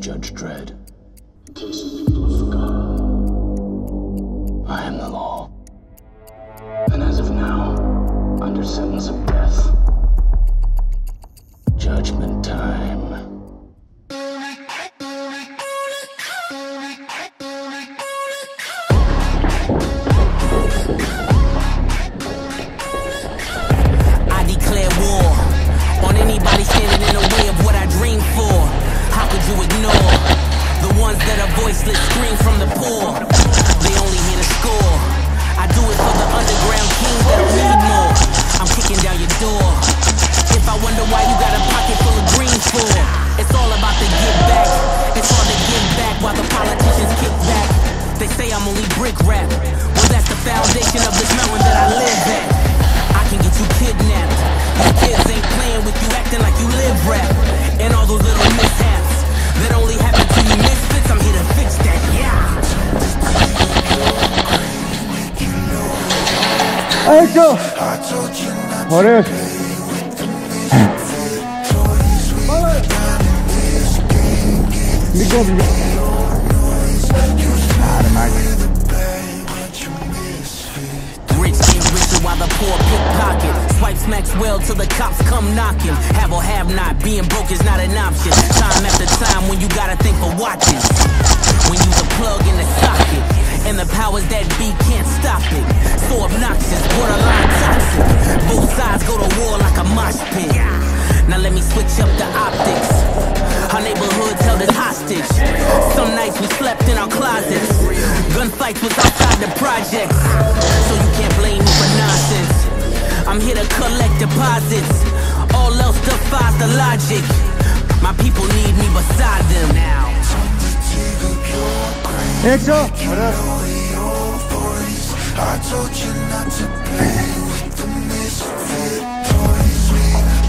Judge Dredd. In case you people have forgotten, I am the law. And as of now, under sentence of death. Judgment time. I declare war on anybody standing in the way of what I dream for. How could you ignore the ones that are voiceless, scream from the poor? They only hear the score. I do it for the underground kings that don't need more. I'm kicking down your door. If I wonder why you got a pocket full of green for, it's all about the give back. It's hard to give back while the politicians kick back. They say I'm only brick rap. Well, that's the foundation of this mountain that I live at. I can get you kidnapped. These kids ain't playing with you, acting like you live rap. And all those little mishaps that only happen to you misfits, I'm here to fix that, yeah. Eso. Por eso. Rich get richer while the poor pickpocket. Swipe smacks well till the cops come knocking. Have or have not, being broke is not an option. Time after time when you gotta think for watches. When you the plug in the socket, and the powers that be can't stop it. So obnoxious, borderline toxic. Both sides go to war like a mosh pit. Now let me switch up the optics. Our neighborhoods held us hostage. Some nights we slept in our closets. Gunfights was outside the projects. So you can't blame me for nonsense. I'm here to collect deposits. All else defies the logic. My people need me beside them now. Hecho. I told you not to play with the misfit toys.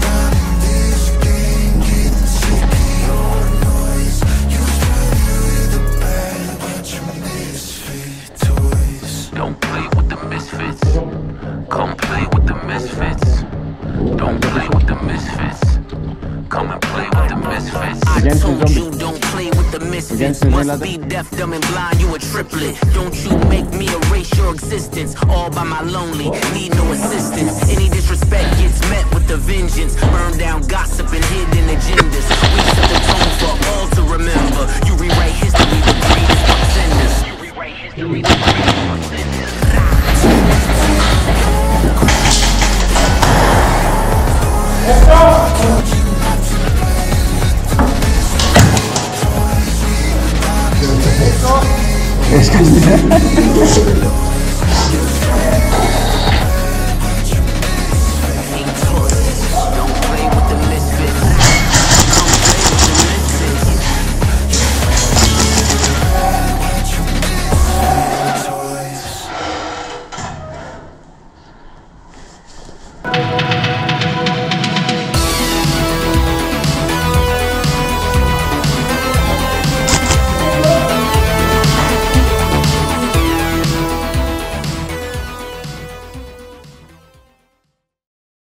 Down in this game, getting sick of your noise. You play with a bad bunch of misfit toys. Don't play with the misfits. Come play with the misfits. Don't play with the misfits. Come and play with the misfits. I told you don't play with the misfits. Must be deaf, dumb, and blind, you a triplet. Don't you make me erase your existence. All by my lonely, need no assistance. Any disrespect gets met with a vengeance. Burn down gossip and hidden agendas. We set the tone for all to remember. You rewrite history, the greatest contenders. You rewrite history, the greatest contenders. Es que